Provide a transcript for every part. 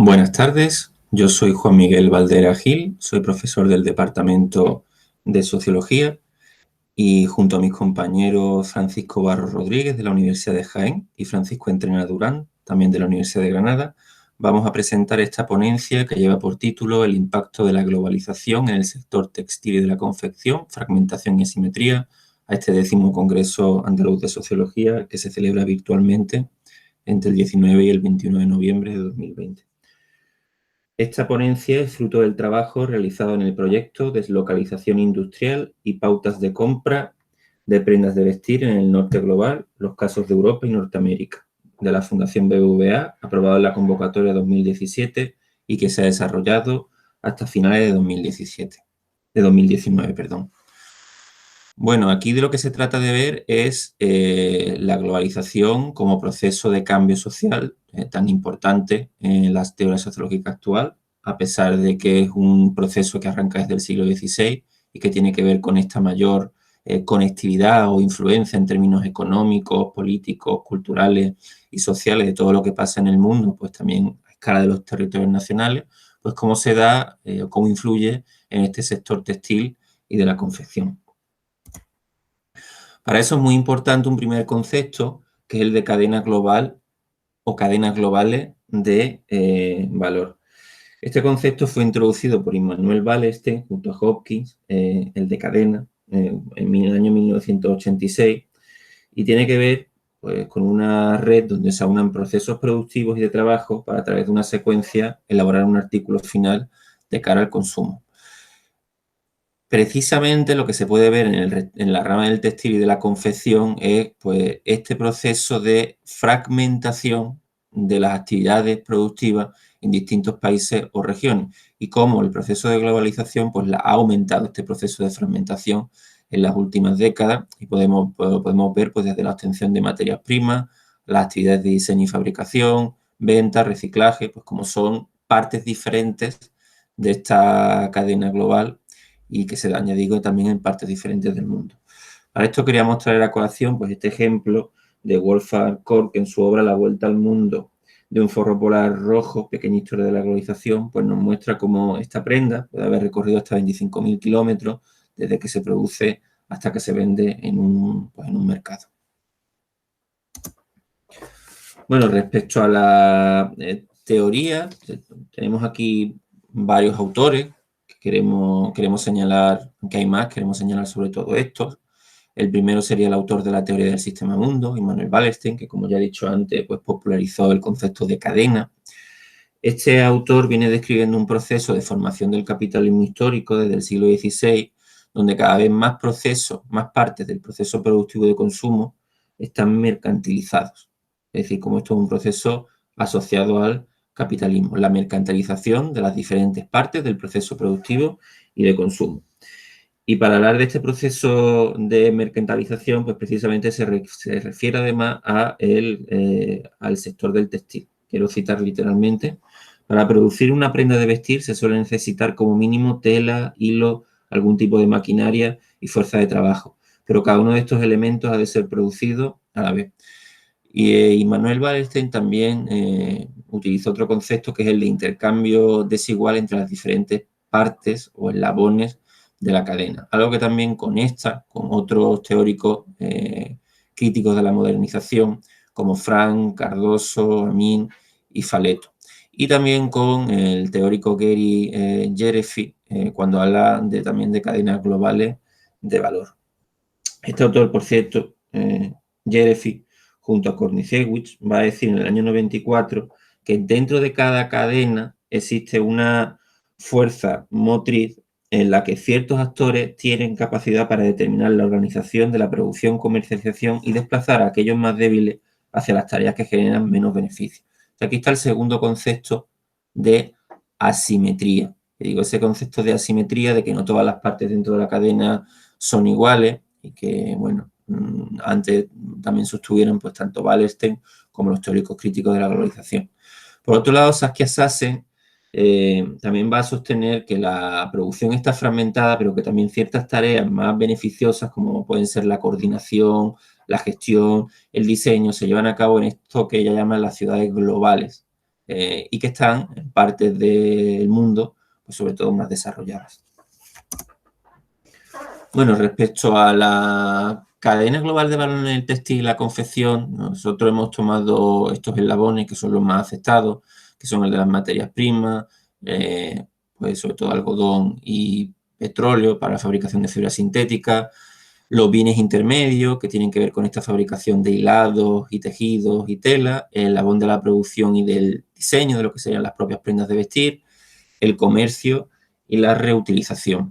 Buenas tardes, yo soy Juan Miguel Valdera Gil, soy profesor del Departamento de Sociología y junto a mis compañeros Francisco Barro Rodríguez de la Universidad de Jaén y Francisco Entrena Durán, también de la Universidad de Granada, vamos a presentar esta ponencia que lleva por título El impacto de la globalización en el sector textil y de la confección, fragmentación y asimetría, a este 10º Congreso Andaluz de Sociología que se celebra virtualmente entre el 19 y el 21 de noviembre de 2020. Esta ponencia es fruto del trabajo realizado en el proyecto Deslocalización Industrial y Pautas de Compra de Prendas de Vestir en el Norte Global, los casos de Europa y Norteamérica, de la Fundación BBVA, aprobado en la convocatoria 2017 y que se ha desarrollado hasta finales de 2019. Bueno, aquí de lo que se trata de ver es la globalización como proceso de cambio social tan importante en las teorías sociológicas actuales, a pesar de que es un proceso que arranca desde el siglo XVI y que tiene que ver con esta mayor conectividad o influencia en términos económicos, políticos, culturales y sociales de todo lo que pasa en el mundo, pues también a escala de los territorios nacionales, pues cómo se da, cómo influye en este sector textil y de la confección. Para eso es muy importante un primer concepto, que es el de cadena global o cadenas globales de valor. Este concepto fue introducido por Immanuel Wallerstein junto a Hopkins, el de cadena, en el año 1986, y tiene que ver pues, con una red donde se aunan procesos productivos y de trabajo para, a través de una secuencia, elaborar un artículo final de cara al consumo. Precisamente lo que se puede ver en la rama del textil y de la confección es pues, este proceso de fragmentación de las actividades productivas en distintos países o regiones y cómo el proceso de globalización pues, ha aumentado este proceso de fragmentación en las últimas décadas y podemos ver pues, desde la obtención de materias primas, las actividades de diseño y fabricación, venta, reciclaje, pues como son partes diferentes de esta cadena global y que se da añadido también en partes diferentes del mundo. Para esto queríamos traer a colación pues, este ejemplo de Wolfgang Kork en su obra La Vuelta al Mundo de un forro polar rojo, pequeña historia de la globalización, pues nos muestra cómo esta prenda puede haber recorrido hasta 25.000 kilómetros desde que se produce hasta que se vende en un mercado. Bueno, respecto a la teoría, tenemos aquí varios autores que queremos señalar, aunque hay más, queremos señalar sobre todo estos. El primero sería el autor de la teoría del sistema mundo, Immanuel Wallerstein, que como ya he dicho antes, pues popularizó el concepto de cadena. Este autor viene describiendo un proceso de formación del capitalismo histórico desde el siglo XVI, donde cada vez más procesos, más partes del proceso productivo de consumo están mercantilizados. Es decir, como esto es un proceso asociado al capitalismo, la mercantilización de las diferentes partes del proceso productivo y de consumo. Y para hablar de este proceso de mercantilización, pues precisamente se refiere además al sector del textil. Quiero citar literalmente: para producir una prenda de vestir se suele necesitar como mínimo tela, hilo, algún tipo de maquinaria y fuerza de trabajo, pero cada uno de estos elementos ha de ser producido a la vez. Y Immanuel Wallerstein también utiliza otro concepto que es el de intercambio desigual entre las diferentes partes o eslabones de la cadena, algo que también conecta con otros teóricos críticos de la modernización como Frank, Cardoso, Amin y Faleto, y también con el teórico Gary Gillespie cuando habla también de cadenas globales de valor. Este autor, por cierto, Gillespie, junto a Kourniszewicz, va a decir en el año 94 que dentro de cada cadena existe una fuerza motriz en la que ciertos actores tienen capacidad para determinar la organización de la producción, comercialización y desplazar a aquellos más débiles hacia las tareas que generan menos beneficios. O sea, aquí está el segundo concepto de asimetría. Digo, ese concepto de asimetría, de que no todas las partes dentro de la cadena son iguales y que, bueno, antes también sostuvieron pues tanto Wallerstein como los teóricos críticos de la globalización. Por otro lado, Saskia Sassen también va a sostener que la producción está fragmentada, pero que también ciertas tareas más beneficiosas, como pueden ser la coordinación, la gestión, el diseño, se llevan a cabo en esto que ella llama las ciudades globales. y que están en partes del mundo, pues sobre todo más desarrolladas. Bueno, respecto a la cadena global de valor en el textil y la confección, nosotros hemos tomado estos eslabones que son los más aceptados, que son el de las materias primas, pues sobre todo algodón y petróleo para la fabricación de fibra sintética, los bienes intermedios que tienen que ver con esta fabricación de hilados y tejidos y tela, el eslabón de la producción y del diseño de lo que serían las propias prendas de vestir, el comercio y la reutilización.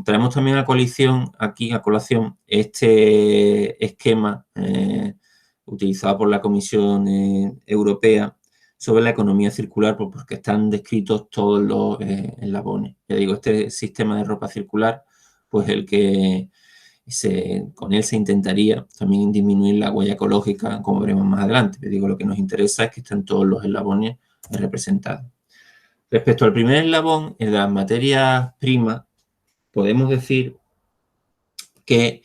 Traemos también a colación este esquema utilizado por la Comisión Europea sobre la economía circular, porque están descritos todos los eslabones. Ya digo, este sistema de ropa circular, pues con él se intentaría también disminuir la huella ecológica, como veremos más adelante. Ya digo, lo que nos interesa es que estén todos los eslabones representados. Respecto al primer eslabón, en las materias primas, podemos decir que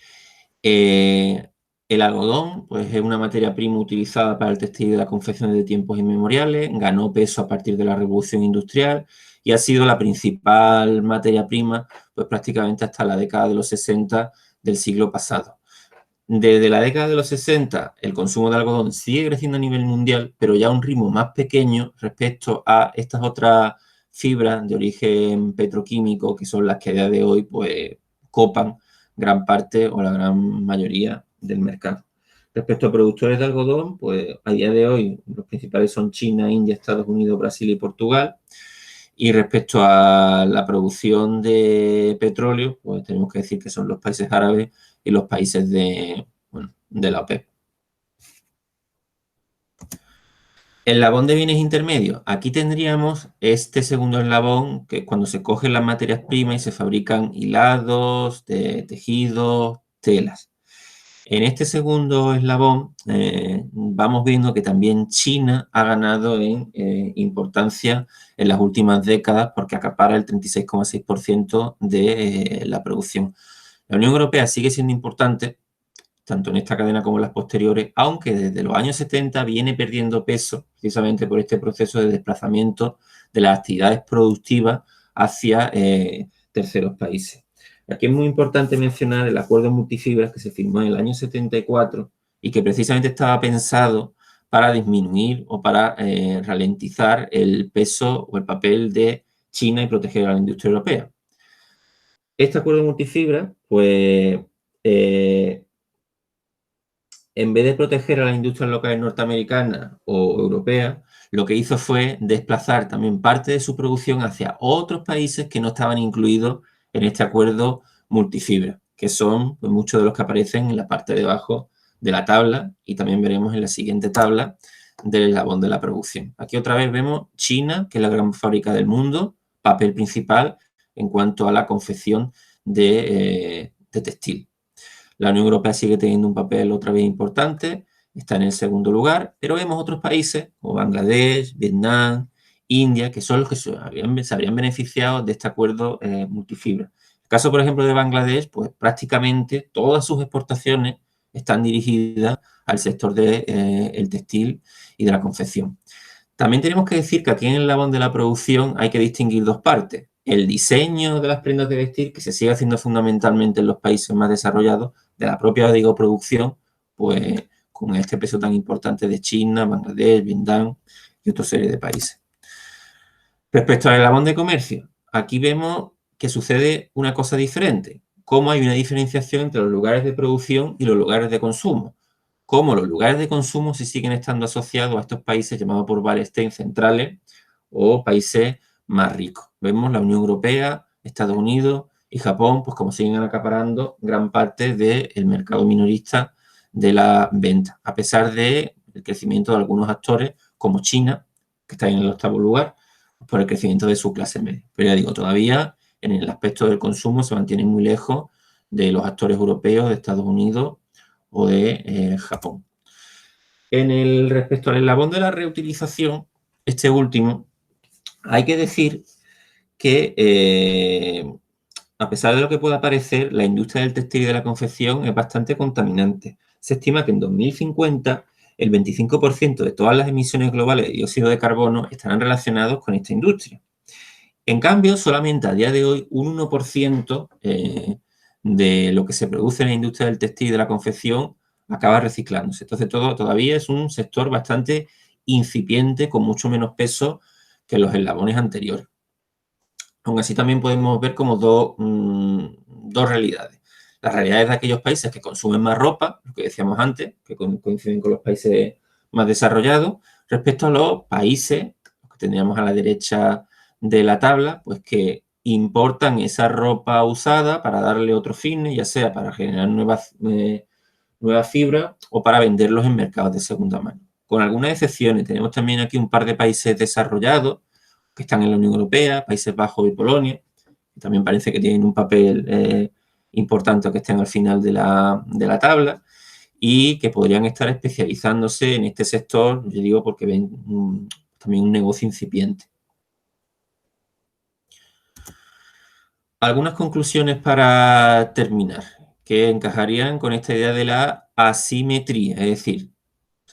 el algodón pues, es una materia prima utilizada para el textil de la confección de tiempos inmemoriales, ganó peso a partir de la Revolución Industrial y ha sido la principal materia prima pues, prácticamente hasta la década de los 60 del siglo pasado. Desde la década de los 60, el consumo de algodón sigue creciendo a nivel mundial, pero ya a un ritmo más pequeño respecto a estas otras fibras de origen petroquímico, que son las que a día de hoy pues, copan gran parte o la gran mayoría del mercado. Respecto a productores de algodón, pues a día de hoy los principales son China, India, Estados Unidos, Brasil y Portugal. Y respecto a la producción de petróleo, pues tenemos que decir que son los países árabes y los países de la OPEP. Eslabón de bienes intermedios. Aquí tendríamos este segundo eslabón, que es cuando se cogen las materias primas y se fabrican hilados, de tejidos, telas. En este segundo eslabón vamos viendo que también China ha ganado en importancia en las últimas décadas porque acapara el 36,6% de la producción. La Unión Europea sigue siendo importante, tanto en esta cadena como en las posteriores, aunque desde los años 70 viene perdiendo peso precisamente por este proceso de desplazamiento de las actividades productivas hacia terceros países. Aquí es muy importante mencionar el acuerdo multifibras que se firmó en el año 74 y que precisamente estaba pensado para disminuir o para ralentizar el peso o el papel de China y proteger a la industria europea. Este acuerdo multifibras, pues, en vez de proteger a las industrias locales norteamericanas o europeas, lo que hizo fue desplazar también parte de su producción hacia otros países que no estaban incluidos en este acuerdo multifibra, que son pues, muchos de los que aparecen en la parte de abajo de la tabla y también veremos en la siguiente tabla del eslabón de la producción. Aquí otra vez vemos China, que es la gran fábrica del mundo, papel principal en cuanto a la confección de textil. La Unión Europea sigue teniendo un papel otra vez importante, está en el segundo lugar, pero vemos otros países como Bangladesh, Vietnam, India, que son los que se habrían beneficiado de este acuerdo multifibra. En el caso, por ejemplo, de Bangladesh, pues prácticamente todas sus exportaciones están dirigidas al sector del textil y de la confección. También tenemos que decir que aquí en el eslabón de la producción hay que distinguir dos partes. El diseño de las prendas de vestir, que se sigue haciendo fundamentalmente en los países más desarrollados, de la propia, digo, producción, pues con este peso tan importante de China, Bangladesh, Vietnam y otra serie de países. Respecto al eslabón de comercio, aquí vemos que sucede una cosa diferente. Cómo hay una diferenciación entre los lugares de producción y los lugares de consumo. Cómo los lugares de consumo se siguen estando asociados a estos países llamados por Wallerstein centrales o países más ricos. Vemos la Unión Europea, Estados Unidos y Japón, pues como siguen acaparando gran parte del mercado minorista de la venta, a pesar del crecimiento de algunos actores como China, que está en el 8º lugar, por el crecimiento de su clase media. Pero ya digo, todavía en el aspecto del consumo se mantienen muy lejos de los actores europeos, de Estados Unidos o de Japón. Respecto al eslabón de la reutilización, este último, hay que decir que a pesar de lo que pueda parecer, la industria del textil y de la confección es bastante contaminante. Se estima que en 2050 el 25% de todas las emisiones globales de dióxido de carbono estarán relacionados con esta industria. En cambio, solamente a día de hoy un 1% de lo que se produce en la industria del textil y de la confección acaba reciclándose. Entonces, todavía es un sector bastante incipiente, con mucho menos peso que los eslabones anteriores. Aún así, también podemos ver como dos realidades. Las realidades de aquellos países que consumen más ropa, lo que decíamos antes, que coinciden con los países más desarrollados, respecto a los países, que tendríamos a la derecha de la tabla, pues que importan esa ropa usada para darle otro fin, ya sea para generar nuevas fibras o para venderlos en mercados de segunda mano. Con algunas excepciones, tenemos también aquí un par de países desarrollados que están en la Unión Europea, Países Bajos y Polonia, que también parece que tienen un papel importante que estén al final de la tabla y que podrían estar especializándose en este sector, yo digo porque ven también un negocio incipiente. Algunas conclusiones para terminar, que encajarían con esta idea de la asimetría, es decir,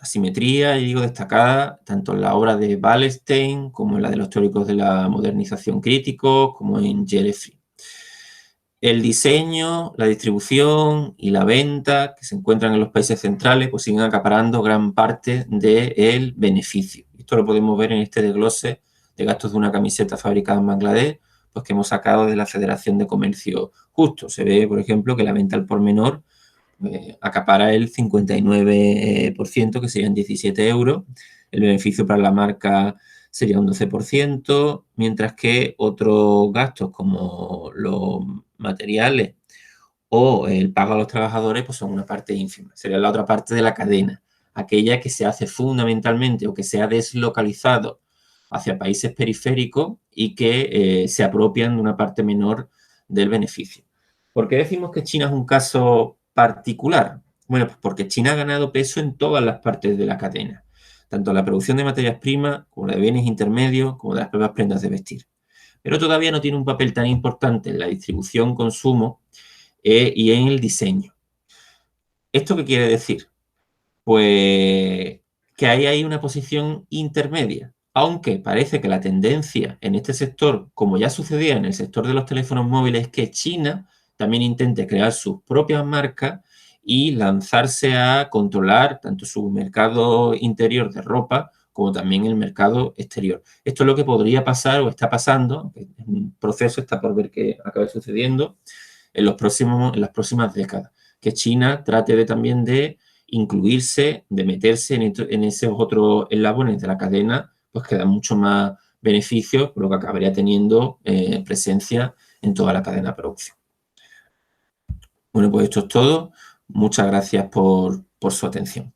asimetría, y digo, destacada tanto en la obra de Wallerstein como en la de los teóricos de la modernización críticos, como en Jeffrey. El diseño, la distribución y la venta que se encuentran en los países centrales pues siguen acaparando gran parte del beneficio. Esto lo podemos ver en este desglose de gastos de una camiseta fabricada en Bangladesh, pues que hemos sacado de la Federación de Comercio Justo. Se ve, por ejemplo, que la venta al por menor acapara el 59%, que serían 17 euros. El beneficio para la marca sería un 12%, mientras que otros gastos como los materiales o el pago a los trabajadores pues son una parte ínfima. Sería la otra parte de la cadena, aquella que se hace fundamentalmente o que se ha deslocalizado hacia países periféricos y que se apropian de una parte menor del beneficio. ¿Por qué decimos que China es un caso particular? Bueno, pues porque China ha ganado peso en todas las partes de la cadena, tanto la producción de materias primas como la de bienes intermedios, como de las propias prendas de vestir. Pero todavía no tiene un papel tan importante en la distribución, consumo y en el diseño. ¿Esto qué quiere decir? Pues que ahí hay una posición intermedia, aunque parece que la tendencia en este sector, como ya sucedía en el sector de los teléfonos móviles, es que China también intente crear sus propias marcas y lanzarse a controlar tanto su mercado interior de ropa como también el mercado exterior. Esto es lo que podría pasar o está pasando, es un proceso, está por ver qué acaba sucediendo en las próximas décadas, que China trate también de incluirse, de meterse en esos otros eslabones de la cadena, pues que dan mucho más beneficios, por lo que acabaría teniendo presencia en toda la cadena de producción. Bueno, pues esto es todo. Muchas gracias por su atención.